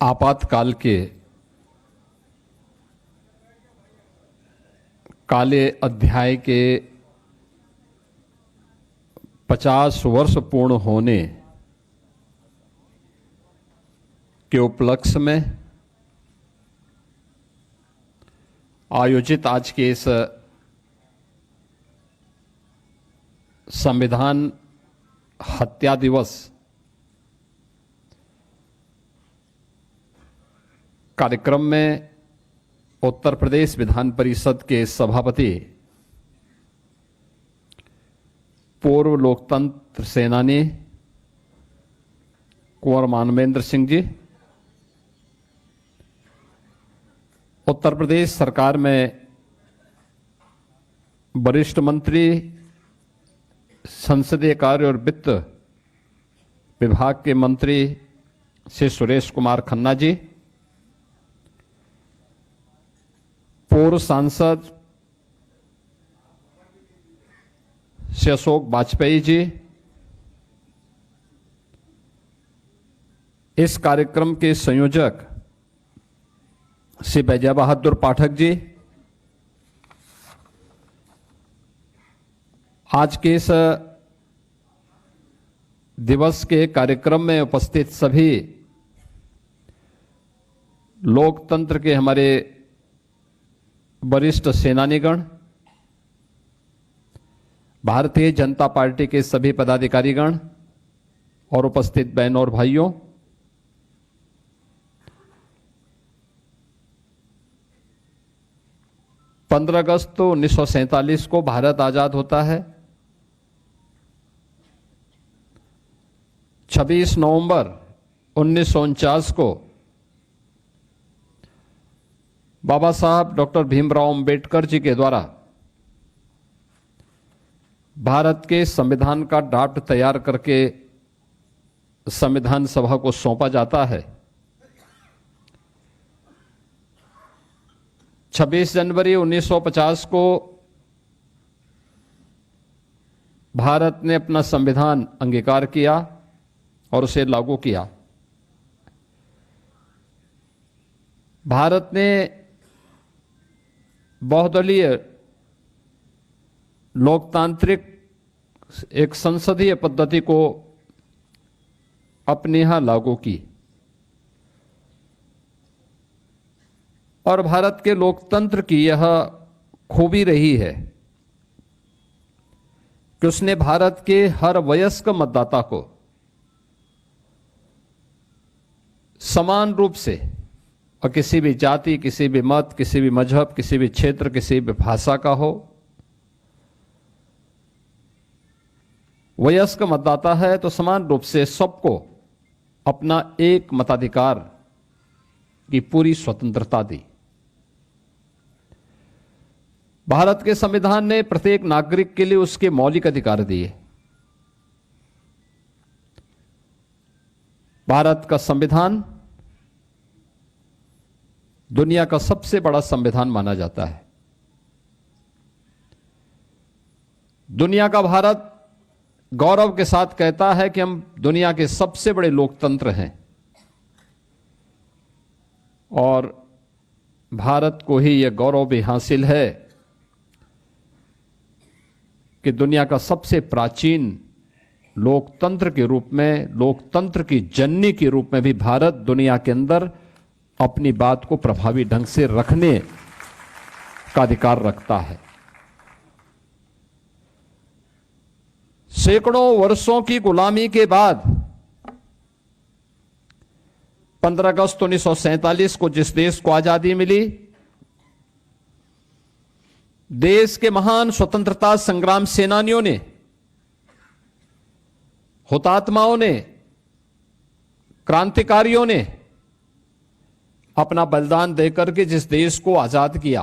आपातकाल के काले अध्याय के 50 वर्ष पूर्ण होने के उपलक्ष्य में आयोजित आज के इस संविधान हत्या दिवस कार्यक्रम में उत्तर प्रदेश विधान परिषद के सभापति पूर्व लोकतंत्र सेनानी कुंवर मानवेंद्र सिंह जी, उत्तर प्रदेश सरकार में वरिष्ठ मंत्री संसदीय कार्य और वित्त विभाग के मंत्री श्री सुरेश कुमार खन्ना जी, पूर्व सांसद श्री अशोक वाजपेयी जी, इस कार्यक्रम के संयोजक श्री बैजय बहादुर पाठक जी, आज के इस दिवस के कार्यक्रम में उपस्थित सभी लोकतंत्र के हमारे वरिष्ठ सेनानीगण, भारतीय जनता पार्टी के सभी पदाधिकारीगण और उपस्थित बहनों और भाइयों, पंद्रह अगस्त 1947 को भारत आजाद होता है। 26 नवंबर 1949 को बाबा साहब डॉक्टर भीमराव अंबेडकर जी के द्वारा भारत के संविधान का ड्राफ्ट तैयार करके संविधान सभा को सौंपा जाता है। 26 जनवरी 1950 को भारत ने अपना संविधान अंगीकार किया और उसे लागू किया। भारत ने बहुदलीय लोकतांत्रिक एक संसदीय पद्धति को अपने यहां लागू की और भारत के लोकतंत्र की यह खूबी रही है कि उसने भारत के हर वयस्क मतदाता को समान रूप से और किसी भी जाति, किसी भी मत, किसी भी मजहब, किसी भी क्षेत्र, किसी भी भाषा का हो, वयस्क मतदाता है तो समान रूप से सबको अपना एक मताधिकार की पूरी स्वतंत्रता दी। भारत के संविधान ने प्रत्येक नागरिक के लिए उसके मौलिक अधिकार दिए। भारत का संविधान दुनिया का सबसे बड़ा संविधान माना जाता है। दुनिया का भारत गौरव के साथ कहता है कि हम दुनिया के सबसे बड़े लोकतंत्र हैं और भारत को ही यह गौरव भी हासिल है कि दुनिया का सबसे प्राचीन लोकतंत्र के रूप में, लोकतंत्र की जननी के रूप में भी भारत दुनिया के अंदर अपनी बात को प्रभावी ढंग से रखने का अधिकार रखता है। सैकड़ों वर्षों की गुलामी के बाद 15 अगस्त 1947 को जिस देश को आजादी मिली, देश के महान स्वतंत्रता संग्राम सेनानियों ने, हुतात्माओं ने, क्रांतिकारियों ने अपना बलिदान देकर के जिस देश को आजाद किया,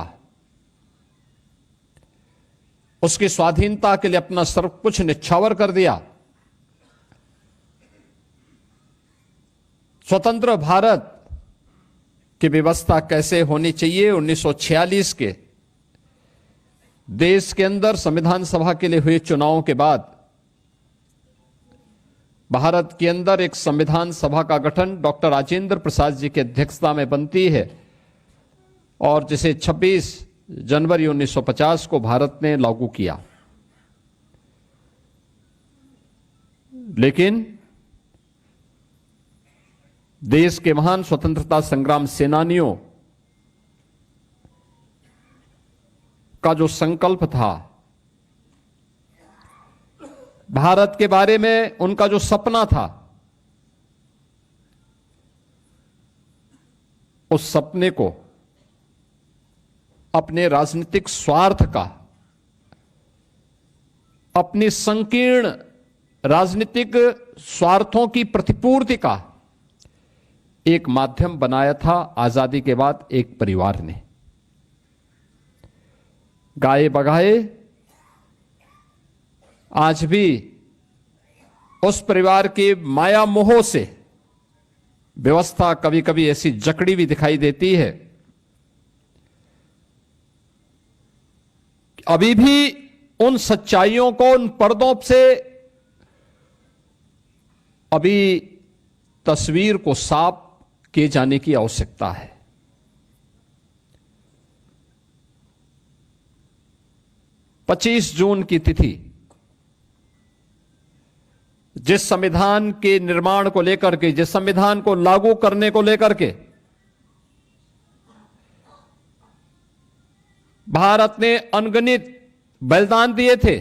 उसकी स्वाधीनता के लिए अपना सब कुछ न्यौछावर कर दिया। स्वतंत्र भारत की व्यवस्था कैसे होनी चाहिए, 1946 के देश के अंदर संविधान सभा के लिए हुए चुनावों के बाद भारत के अंदर एक संविधान सभा का गठन डॉक्टर राजेंद्र प्रसाद जी की अध्यक्षता में बनती है और जिसे 26 जनवरी 1950 को भारत ने लागू किया। लेकिन देश के महान स्वतंत्रता संग्राम सेनानियों का जो संकल्प था, भारत के बारे में उनका जो सपना था, उस सपने को अपने राजनीतिक स्वार्थ का, अपनी संकीर्ण राजनीतिक स्वार्थों की प्रतिपूर्ति का एक माध्यम बनाया था आजादी के बाद एक परिवार ने। गाए बगाए आज भी उस परिवार के माया मोह से व्यवस्था कभी कभी ऐसी जकड़ी भी दिखाई देती है। अभी भी उन सच्चाइयों को, उन पर्दों से अभी तस्वीर को साफ किए जाने की आवश्यकता है। पच्चीस जून की तिथि जिस संविधान के निर्माण को लेकर के, जिस संविधान को लागू करने को लेकर के भारत ने अनगिनत बलिदान दिए थे,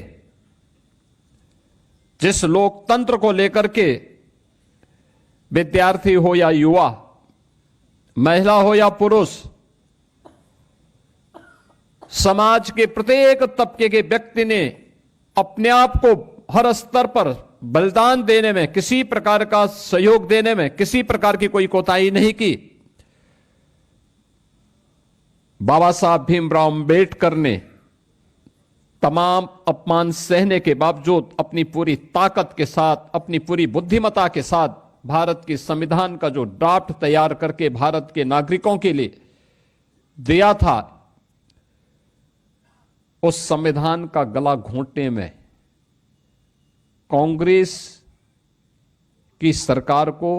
जिस लोकतंत्र को लेकर के विद्यार्थी हो या युवा, महिला हो या पुरुष, समाज के प्रत्येक तबके के व्यक्ति ने अपने आप को हर स्तर पर बलिदान देने में, किसी प्रकार का सहयोग देने में किसी प्रकार की कोई कोताही नहीं की। बाबा साहब भीमराव अंबेडकर ने तमाम अपमान सहने के बावजूद अपनी पूरी ताकत के साथ, अपनी पूरी बुद्धिमत्ता के साथ भारत के संविधान का जो ड्राफ्ट तैयार करके भारत के नागरिकों के लिए दिया था, उस संविधान का गला घोंटने में कांग्रेस की सरकार को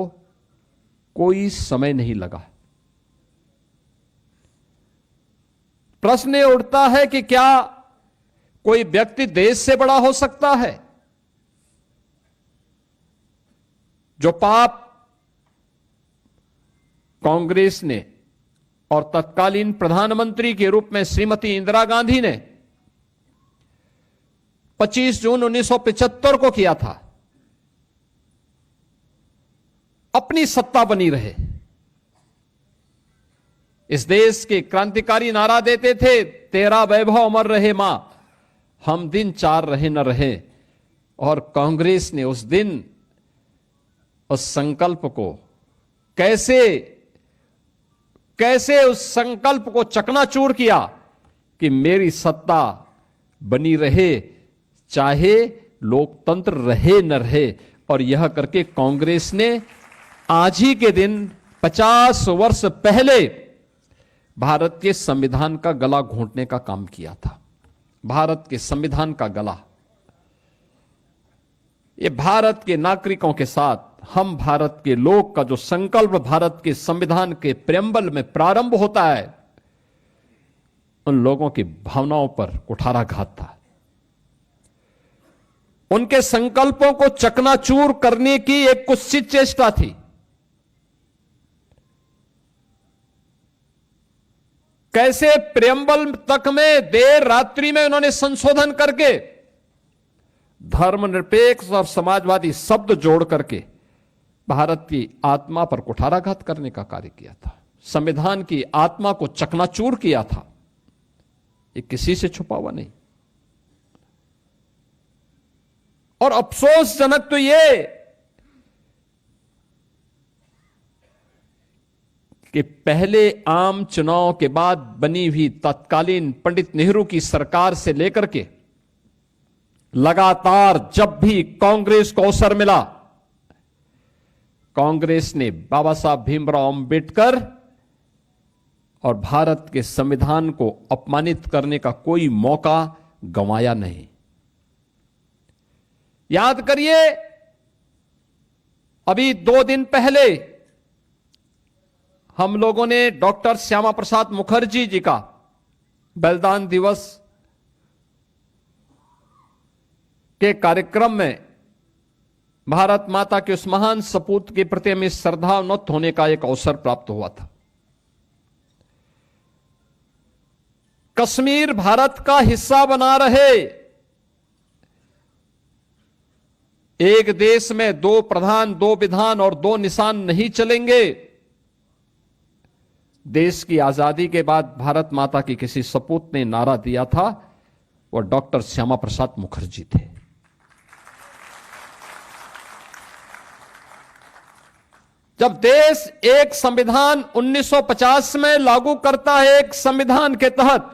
कोई समय नहीं लगा। प्रश्न ये उठता है कि क्या कोई व्यक्ति देश से बड़ा हो सकता है? जो पाप कांग्रेस ने और तत्कालीन प्रधानमंत्री के रूप में श्रीमती इंदिरा गांधी ने 25 जून 1975 को किया था, अपनी सत्ता बनी रहे। इस देश के क्रांतिकारी नारा देते थे, तेरा वैभव अमर रहे मां, हम दिन चार रहे न रहे। और कांग्रेस ने उस दिन उस संकल्प को कैसे उस संकल्प को चकनाचूर किया कि मेरी सत्ता बनी रहे, चाहे लोकतंत्र रहे न रहे। और यह करके कांग्रेस ने आज ही के दिन 50 वर्ष पहले भारत के संविधान का गला घोंटने का काम किया था। भारत के संविधान का गला, ये भारत के नागरिकों के साथ हम भारत के लोग का जो संकल्प भारत के संविधान के प्रेम्बल में प्रारंभ होता है, उन लोगों की भावनाओं पर कुठाराघात था। उनके संकल्पों को चकनाचूर करने की एक कुत्सित चेष्टा थी। कैसे प्रेम्बल तक में देर रात्रि में उन्होंने संशोधन करके धर्मनिरपेक्ष और समाजवादी शब्द जोड़ करके भारत की आत्मा पर कुठाराघात करने का कार्य किया था, संविधान की आत्मा को चकनाचूर किया था। ये किसी से छुपा हुआ नहीं। और अफसोसजनक तो ये कि पहले आम चुनाव के बाद बनी हुई तत्कालीन पंडित नेहरू की सरकार से लेकर के लगातार जब भी कांग्रेस को अवसर मिला, कांग्रेस ने बाबा साहब भीमराव अंबेडकर और भारत के संविधान को अपमानित करने का कोई मौका गंवाया नहीं। याद करिए अभी 2 दिन पहले हम लोगों ने डॉक्टर श्यामा प्रसाद मुखर्जी जी का बलिदान दिवस के कार्यक्रम में भारत माता के उस महान सपूत के प्रति हमें श्रद्धान्वित होने का एक अवसर प्राप्त हुआ था। कश्मीर भारत का हिस्सा बना रहे, एक देश में 2 प्रधान, 2 विधान और 2 निशान नहीं चलेंगे। देश की आजादी के बाद भारत माता की किसी सपूत ने नारा दिया था, वह डॉक्टर श्यामा प्रसाद मुखर्जी थे। जब देश एक संविधान 1950 में लागू करता है, एक संविधान के तहत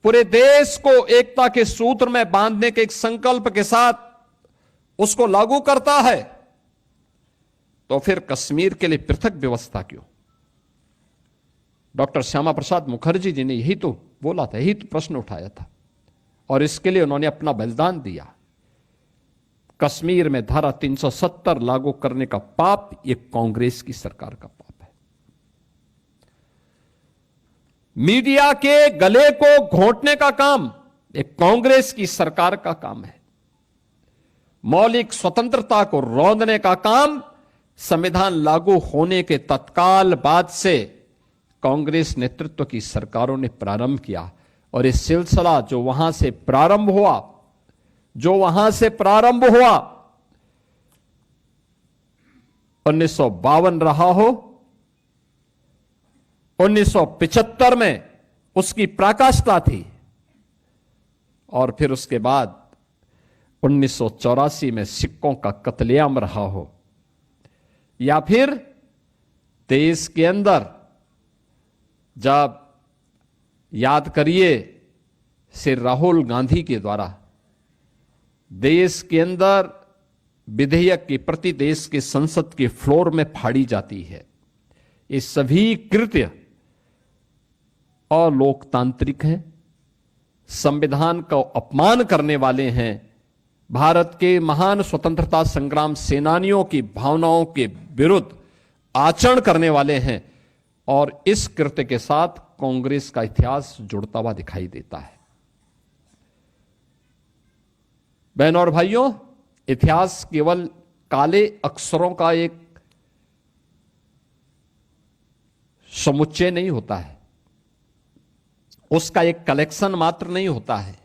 पूरे देश को एकता के सूत्र में बांधने के एक संकल्प के साथ उसको लागू करता है, तो फिर कश्मीर के लिए पृथक व्यवस्था क्यों? डॉक्टर श्यामा प्रसाद मुखर्जी जी ने यही तो बोला था, यही तो प्रश्न उठाया था, और इसके लिए उन्होंने अपना बलिदान दिया। कश्मीर में धारा 370 लागू करने का पाप ये कांग्रेस की सरकार का पाप है। मीडिया के गले को घोंटने का काम एक कांग्रेस की सरकार का काम है। मौलिक स्वतंत्रता को रौंदने का काम संविधान लागू होने के तत्काल बाद से कांग्रेस नेतृत्व की सरकारों ने प्रारंभ किया, और इस सिलसिला जो वहां से प्रारंभ हुआ 1952 रहा हो, 1975 में उसकी पराकाष्ठा थी, और फिर उसके बाद 1984 में सिखों का कत्लेआम रहा हो, या फिर देश के अंदर जब याद करिए श्री राहुल गांधी के द्वारा देश के अंदर विधेयक के प्रति देश के संसद के फ्लोर में फाड़ी जाती है, ये सभी कृत्य अलोकतांत्रिक हैं, संविधान का अपमान करने वाले हैं, भारत के महान स्वतंत्रता संग्राम सेनानियों की भावनाओं के विरुद्ध आचरण करने वाले हैं, और इस कृत्य के साथ कांग्रेस का इतिहास जुड़ता हुआ दिखाई देता है। बहनों और भाइयों, इतिहास केवल काले अक्षरों का एक समुच्चय नहीं होता है, उसका एक कलेक्शन मात्र नहीं होता है।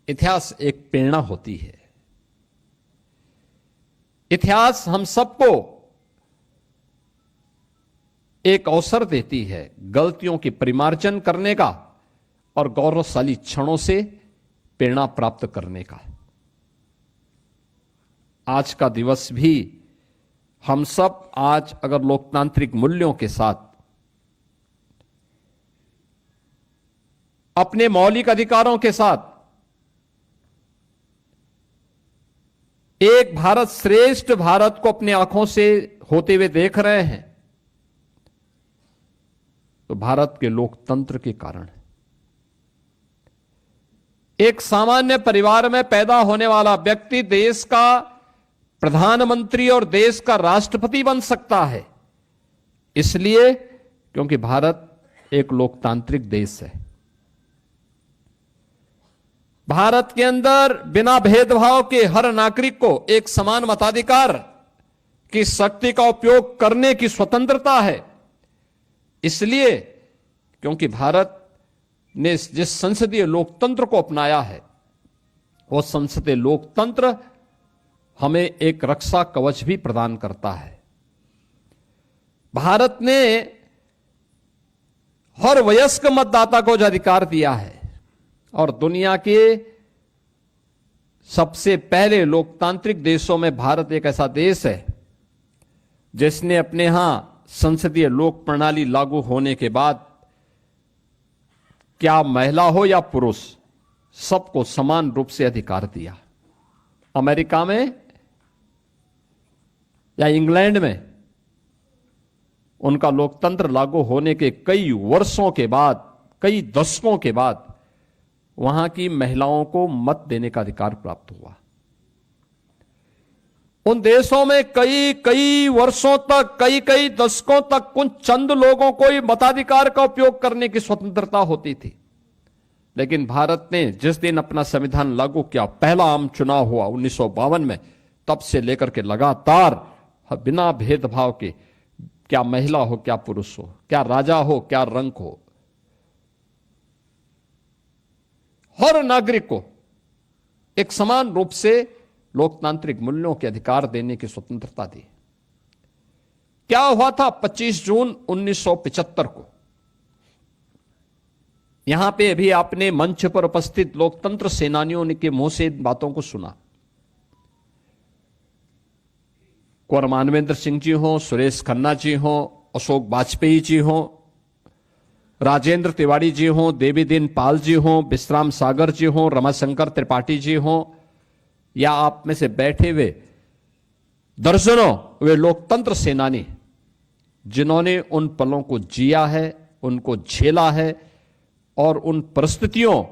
इतिहास एक प्रेरणा होती है। इतिहास हम सबको एक अवसर देती है गलतियों की परिमार्जन करने का और गौरवशाली क्षणों से प्रेरणा प्राप्त करने का। आज का दिवस भी हम सब आज अगर लोकतांत्रिक मूल्यों के साथ अपने मौलिक अधिकारों के साथ एक भारत श्रेष्ठ भारत को अपनी आंखों से होते हुए देख रहे हैं, तो भारत के लोकतंत्र के कारण है। एक सामान्य परिवार में पैदा होने वाला व्यक्ति देश का प्रधानमंत्री और देश का राष्ट्रपति बन सकता है, इसलिए क्योंकि भारत एक लोकतांत्रिक देश है। भारत के अंदर बिना भेदभाव के हर नागरिक को एक समान मताधिकार की शक्ति का उपयोग करने की स्वतंत्रता है, इसलिए क्योंकि भारत ने जिस संसदीय लोकतंत्र को अपनाया है, वो संसदीय लोकतंत्र हमें एक रक्षा कवच भी प्रदान करता है। भारत ने हर वयस्क मतदाता को जो अधिकार दिया है, और दुनिया के सबसे पहले लोकतांत्रिक देशों में भारत एक ऐसा देश है जिसने अपने यहां संसदीय लोक प्रणाली लागू होने के बाद क्या महिला हो या पुरुष, सबको समान रूप से अधिकार दिया। अमेरिका में या इंग्लैंड में उनका लोकतंत्र लागू होने के कई वर्षों के बाद, कई दशकों के बाद वहां की महिलाओं को मत देने का अधिकार प्राप्त हुआ। उन देशों में कई कई वर्षों तक, कई कई दशकों तक कुछ चंद लोगों को ही मताधिकार का उपयोग करने की स्वतंत्रता होती थी। लेकिन भारत ने जिस दिन अपना संविधान लागू किया, पहला आम चुनाव हुआ 1952 में, तब से लेकर के लगातार बिना भेदभाव के, क्या महिला हो, क्या पुरुष हो, क्या राजा हो, क्या रंग हो, हर नागरिक को एक समान रूप से लोकतांत्रिक मूल्यों के अधिकार देने की स्वतंत्रता दी। क्या हुआ था 25 जून 1975 को? यहां पे अभी आपने मंच पर उपस्थित लोकतंत्र सेनानियों के मुंह से इन बातों को सुना। कुंवर मानवेंद्र सिंह जी हो, सुरेश खन्ना जी हो, अशोक वाजपेयी जी हो, राजेंद्र तिवारी जी हो, देवीदीन पाल जी हो, विश्राम सागर जी हो, रमाशंकर त्रिपाठी जी हो, या आप में से बैठे हुए दर्जनों वे लोकतंत्र सेनानी जिन्होंने उन पलों को जिया है, उनको झेला है और उन परिस्थितियों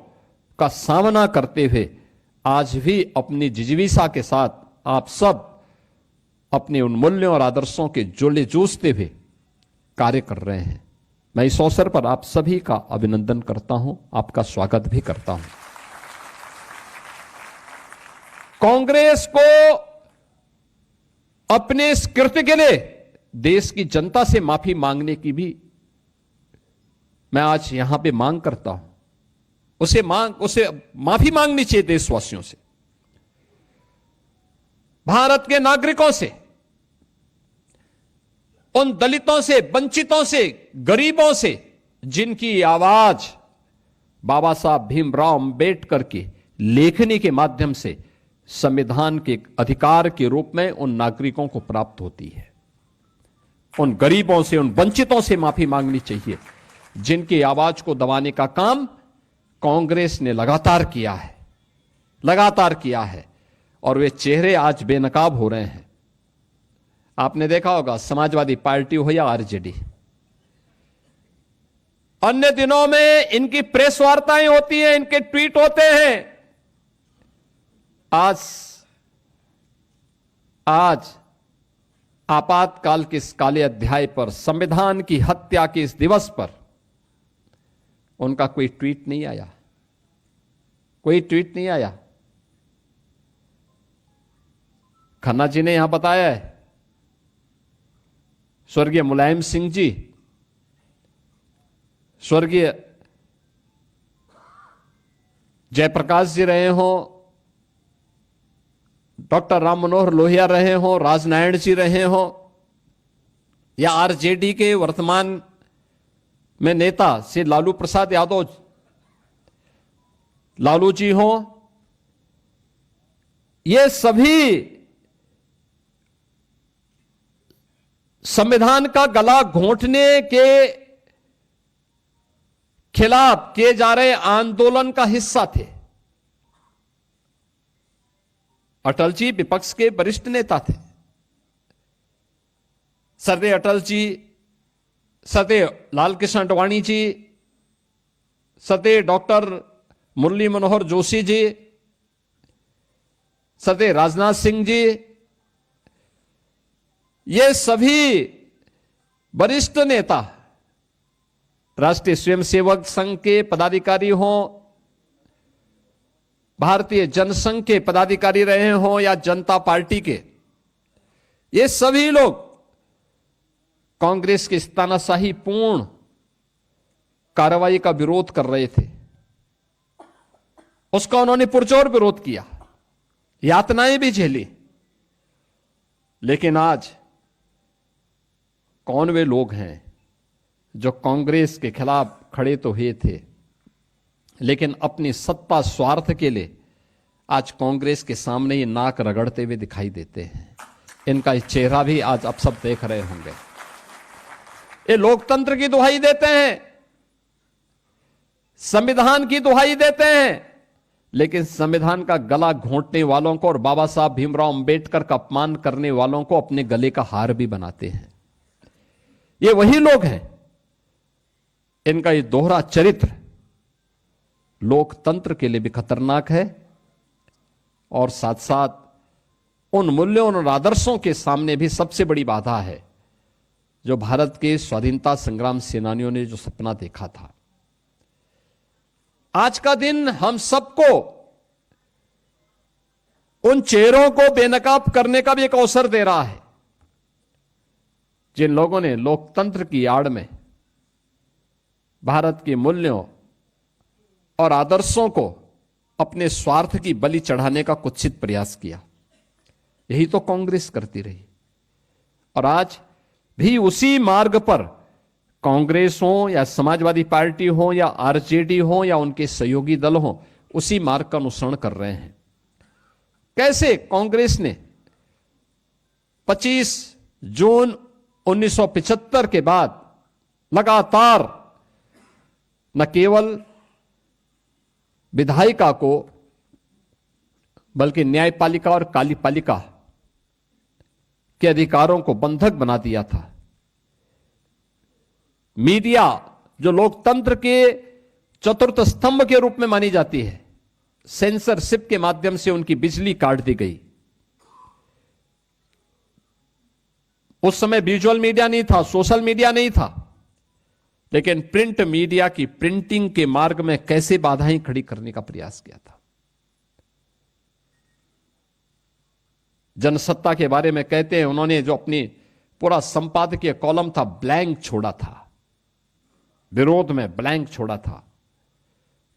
का सामना करते हुए आज भी अपनी जिजीविषा के साथ आप सब अपने उन मूल्यों और आदर्शों के जोले जूझते हुए कार्य कर रहे हैं। मैं इस अवसर पर आप सभी का अभिनंदन करता हूं, आपका स्वागत भी करता हूं। कांग्रेस को अपने इस कृत्य के लिए देश की जनता से माफी मांगने की भी मैं आज यहां पे मांग करता हूं। उसे माफी मांगनी चाहिए देशवासियों से, भारत के नागरिकों से, उन दलितों से, वंचितों से, गरीबों से जिनकी आवाज बाबा साहब भीमराव अंबेडकर की लेखनी के माध्यम से संविधान के अधिकार के रूप में उन नागरिकों को प्राप्त होती है। उन गरीबों से, उन वंचितों से माफी मांगनी चाहिए जिनकी आवाज को दबाने का काम कांग्रेस ने लगातार किया है और वे चेहरे आज बेनकाब हो रहे हैं। आपने देखा होगा, समाजवादी पार्टी हो या आरजेडी, अन्य दिनों में इनकी प्रेस वार्ताएं होती हैं, इनके ट्वीट होते हैं। आज आपातकाल के इस काले अध्याय पर, संविधान की हत्या के इस दिवस पर उनका कोई ट्वीट नहीं आया, कोई ट्वीट नहीं आया। खन्ना जी ने यहां बताया है, स्वर्गीय मुलायम सिंह जी, स्वर्गीय जयप्रकाश जी रहे हो, डॉक्टर राम मनोहर लोहिया रहे हो, राजनारायण जी रहे हो, या आरजेडी के वर्तमान में नेता श्री लालू प्रसाद यादव लालू जी हो, ये सभी संविधान का गला घोंटने के खिलाफ किए जा रहे आंदोलन का हिस्सा थे। अटल जी विपक्ष के वरिष्ठ नेता थे। सरदेव अटल जी, सदैव लाल कृष्ण आडवाणी जी, सदैव डॉक्टर मुरली मनोहर जोशी जी, सदैव राजनाथ सिंह जी, ये सभी वरिष्ठ नेता राष्ट्रीय स्वयंसेवक संघ के पदाधिकारी हों, भारतीय जनसंघ के पदाधिकारी रहे हों या जनता पार्टी के, ये सभी लोग कांग्रेस की इस तानाशाही पूर्ण कार्रवाई का विरोध कर रहे थे। उसका उन्होंने पुरजोर विरोध किया, यातनाएं भी झेली। लेकिन आज कौन वे लोग हैं जो कांग्रेस के खिलाफ खड़े तो हुए थे, लेकिन अपनी सत्ता स्वार्थ के लिए आज कांग्रेस के सामने ये नाक रगड़ते हुए दिखाई देते हैं। इनका ये चेहरा भी आज आप सब देख रहे होंगे। ये लोकतंत्र की दुहाई देते हैं, संविधान की दुहाई देते हैं, लेकिन संविधान का गला घोंटने वालों को और बाबा साहब भीमराव अंबेडकर का अपमान करने वालों को अपने गले का हार भी बनाते हैं। ये वही लोग हैं। इनका ये दोहरा चरित्र लोकतंत्र के लिए भी खतरनाक है और साथ साथ उन मूल्यों और आदर्शों के सामने भी सबसे बड़ी बाधा है जो भारत के स्वाधीनता संग्राम सेनानियों ने जो सपना देखा था। आज का दिन हम सबको उन चेहरों को बेनकाब करने का भी एक अवसर दे रहा है जिन लोगों ने लोकतंत्र की आड़ में भारत के मूल्यों और आदर्शों को अपने स्वार्थ की बलि चढ़ाने का कुत्सित प्रयास किया। यही तो कांग्रेस करती रही और आज भी उसी मार्ग पर कांग्रेस हो या समाजवादी पार्टी हो या आरजेडी हो या उनके सहयोगी दल हो, उसी मार्ग का अनुसरण कर रहे हैं। कैसे कांग्रेस ने 25 जून 1975 के बाद लगातार न केवल विधायिका को बल्कि न्यायपालिका और कार्यपालिका के अधिकारों को बंधक बना दिया था। मीडिया जो लोकतंत्र के चतुर्थ स्तंभ के रूप में मानी जाती है, सेंसरशिप के माध्यम से उनकी बिजली काट दी गई। उस समय विजुअल मीडिया नहीं था, सोशल मीडिया नहीं था, लेकिन प्रिंट मीडिया की प्रिंटिंग के मार्ग में कैसे बाधाएं खड़ी करने का प्रयास किया था। जनसत्ता के बारे में कहते हैं उन्होंने जो अपनी पूरा संपादकीय कॉलम था ब्लैंक छोड़ा था, विरोध में ब्लैंक छोड़ा था।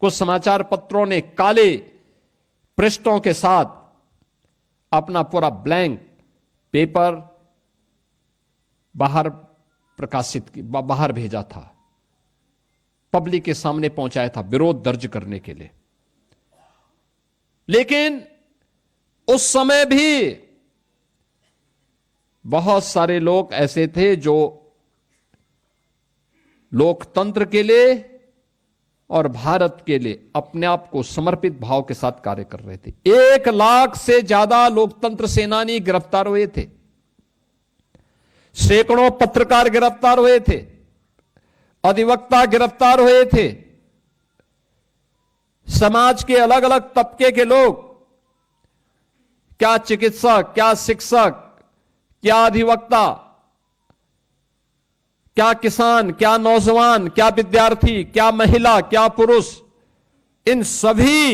कुछ समाचार पत्रों ने काले पृष्ठों के साथ अपना पूरा ब्लैंक पेपर बाहर बाहर भेजा था, पब्लिक के सामने पहुंचाया था विरोध दर्ज करने के लिए। लेकिन उस समय भी बहुत सारे लोग ऐसे थे जो लोकतंत्र के लिए और भारत के लिए अपने आप को समर्पित भाव के साथ कार्य कर रहे थे। 1 लाख से ज्यादा लोकतंत्र सेनानी गिरफ्तार हुए थे, सैकड़ों पत्रकार गिरफ्तार हुए थे, अधिवक्ता गिरफ्तार हुए थे, समाज के अलग अलग तबके के लोग, क्या चिकित्सक, क्या शिक्षक, क्या अधिवक्ता, क्या किसान, क्या नौजवान, क्या विद्यार्थी, क्या महिला, क्या पुरुष, इन सभी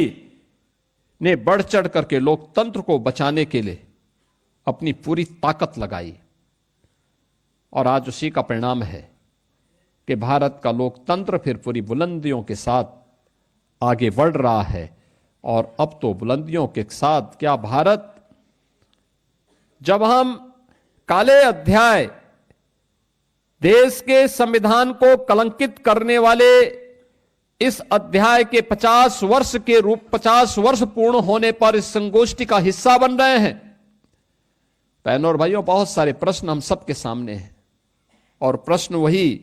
ने बढ़ चढ़ करके लोकतंत्र को बचाने के लिए अपनी पूरी ताकत लगाई। और आज उसी का परिणाम है कि भारत का लोकतंत्र फिर पूरी बुलंदियों के साथ आगे बढ़ रहा है। और अब तो बुलंदियों के साथ क्या भारत, जब हम काले अध्याय, देश के संविधान को कलंकित करने वाले इस अध्याय के 50 वर्ष पूर्ण होने पर इस संगोष्ठी का हिस्सा बन रहे हैं। बहनों और भाइयों, बहुत सारे प्रश्न हम सबके सामने हैं और प्रश्न वही,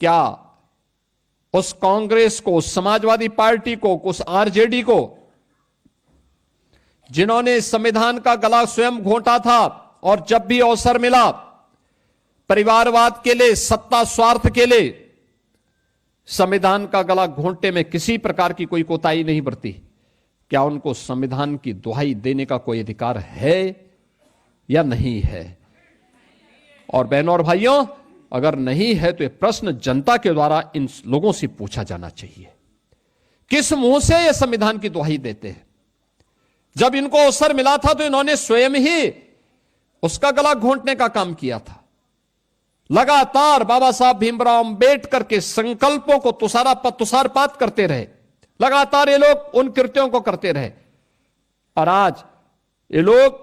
क्या उस कांग्रेस को, उस समाजवादी पार्टी को, उस आरजेडी को जिन्होंने संविधान का गला स्वयं घोंटा था और जब भी अवसर मिला परिवारवाद के लिए, सत्ता स्वार्थ के लिए संविधान का गला घोंटने में किसी प्रकार की कोई कोताही नहीं बरती, क्या उनको संविधान की दुहाई देने का कोई अधिकार है या नहीं है? और बहनों और भाइयों, अगर नहीं है तो यह प्रश्न जनता के द्वारा इन लोगों से पूछा जाना चाहिए, किस मुंह से यह संविधान की दुहाई देते हैं? जब इनको अवसर मिला था तो इन्होंने स्वयं ही उसका गला घोंटने का काम किया था। लगातार बाबा साहब भीमराव अंबेडकर के संकल्पों को तुषारपात करते रहे, लगातार ये लोग उन कृत्यों को करते रहे। और आज ये लोग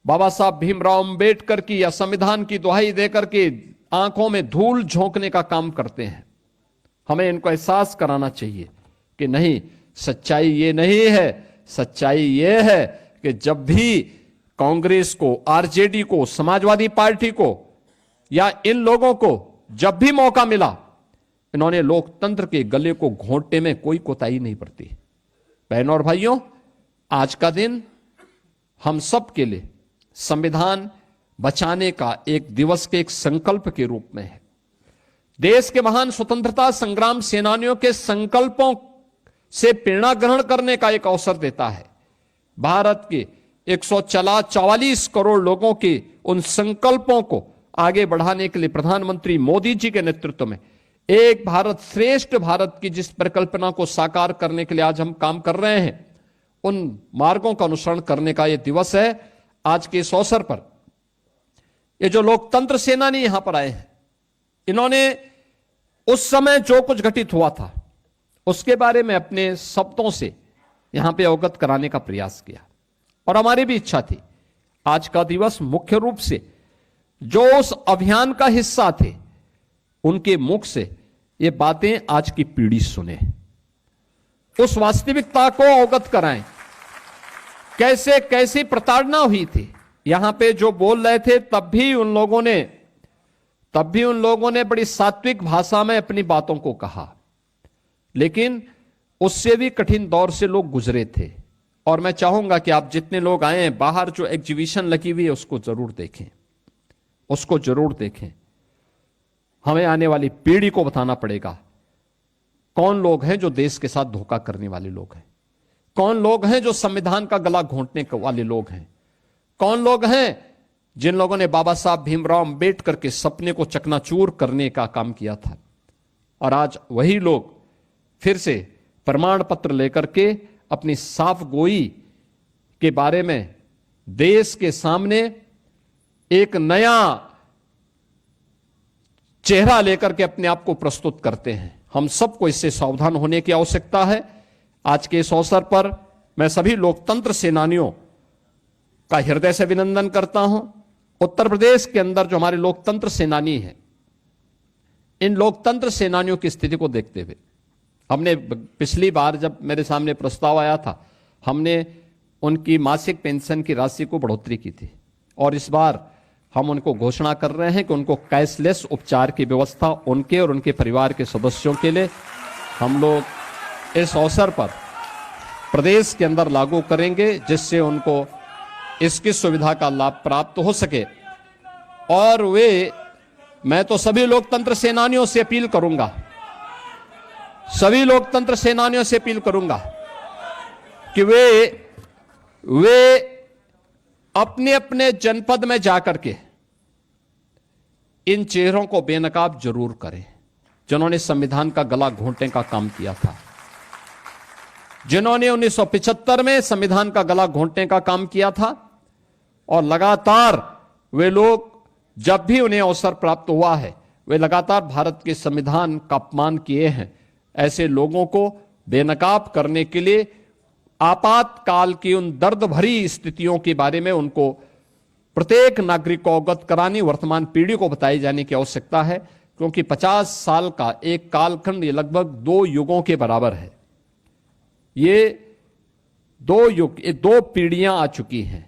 बाबा साहब भीमराव अंबेडकर की या संविधान की दुहाई देकर के आंखों में धूल झोंकने का काम करते हैं। हमें इनको एहसास कराना चाहिए कि नहीं, सच्चाई ये नहीं है। सच्चाई ये है कि जब भी कांग्रेस को, आरजेडी को, समाजवादी पार्टी को या इन लोगों को जब भी मौका मिला, इन्होंने लोकतंत्र के गले को घोंटने में कोई कोताही नहीं बरती। बहनों और भाइयों, आज का दिन हम सब के लिए संविधान बचाने का एक दिवस के एक संकल्प के रूप में है। देश के महान स्वतंत्रता संग्राम सेनानियों के संकल्पों से प्रेरणा ग्रहण करने का एक अवसर देता है। भारत के 144 करोड़ लोगों के उन संकल्पों को आगे बढ़ाने के लिए प्रधानमंत्री मोदी जी के नेतृत्व में एक भारत श्रेष्ठ भारत की जिस परिकल्पना को साकार करने के लिए आज हम काम कर रहे हैं, उन मार्गों का अनुसरण करने का यह दिवस है। आज के इस अवसर पर ये जो लोकतंत्र सेनानी यहां पर आए हैं, इन्होंने उस समय जो कुछ घटित हुआ था उसके बारे में अपने शब्दों से यहां पे अवगत कराने का प्रयास किया। और हमारी भी इच्छा थी आज का दिवस मुख्य रूप से जो उस अभियान का हिस्सा थे उनके मुख से ये बातें आज की पीढ़ी सुने, उस वास्तविकता को अवगत कराएं, कैसे कैसी प्रताड़ना हुई थी। यहां पे जो बोल रहे थे तब भी उन लोगों ने बड़ी सात्विक भाषा में अपनी बातों को कहा, लेकिन उससे भी कठिन दौर से लोग गुजरे थे। और मैं चाहूंगा कि आप जितने लोग आए हैं, बाहर जो एग्जीबिशन लगी हुई है उसको जरूर देखें, उसको जरूर देखें। हमें आने वाली पीढ़ी को बताना पड़ेगा कौन लोग हैं जो देश के साथ धोखा करने वाले लोग हैं, कौन लोग हैं जो संविधान का गला घोंटने वाले लोग हैं, कौन लोग हैं जिन लोगों ने बाबा साहब भीमराव अंबेडकर के सपने को चकनाचूर करने का काम किया था। और आज वही लोग फिर से प्रमाण पत्र लेकर के अपनी साफ गोई के बारे में देश के सामने एक नया चेहरा लेकर के अपने आप को प्रस्तुत करते हैं। हम सबको इससे सावधान होने की आवश्यकता है। आज के इस अवसर पर मैं सभी लोकतंत्र सेनानियों का हृदय से अभिनंदन करता हूं। उत्तर प्रदेश के अंदर जो हमारे लोकतंत्र सेनानी हैं, इन लोकतंत्र सेनानियों की स्थिति को देखते हुए हमने पिछली बार जब मेरे सामने प्रस्ताव आया था, हमने उनकी मासिक पेंशन की राशि को बढ़ोतरी की थी। और इस बार हम उनको घोषणा कर रहे हैं कि उनको कैशलेस उपचार की व्यवस्था उनके और उनके परिवार के सदस्यों के लिए हम लोग इस अवसर पर प्रदेश के अंदर लागू करेंगे, जिससे उनको इसकी सुविधा का लाभ प्राप्त हो सके। और मैं तो सभी लोकतंत्र सेनानियों से अपील करूंगा, सभी लोकतंत्र सेनानियों से अपील करूंगा कि वे अपने अपने जनपद में जाकर के इन चेहरों को बेनकाब जरूर करें, जिन्होंने संविधान का गला घोंटने का काम किया था, जिन्होंने 1975 में संविधान का गला घोंटने का काम किया था। और लगातार वे लोग, जब भी उन्हें अवसर प्राप्त हुआ है, वे लगातार भारत के संविधान का अपमान किए हैं। ऐसे लोगों को बेनकाब करने के लिए आपातकाल की उन दर्द भरी स्थितियों के बारे में उनको प्रत्येक नागरिक को अवगत करानी, वर्तमान पीढ़ी को बताई जाने की आवश्यकता है। क्योंकि 50 साल का एक कालखंड, ये लगभग 2 युगों के बराबर है। ये 2 युग, ये 2 पीढ़ियां आ चुकी हैं।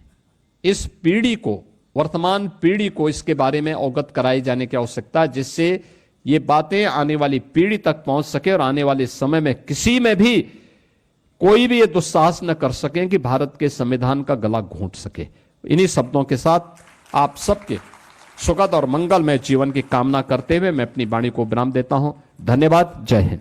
इस पीढ़ी को, वर्तमान पीढ़ी को इसके बारे में अवगत कराई जाने की आवश्यकता है, जिससे ये बातें आने वाली पीढ़ी तक पहुंच सके और आने वाले समय में किसी में भी कोई भी ये दुस्साहस न कर सके कि भारत के संविधान का गला घोंट सके। इन्हीं शब्दों के साथ आप सबके सुखद और मंगलमय जीवन की कामना करते हुए मैं अपनी वाणी को विराम देता हूं। धन्यवाद। जय हिंद।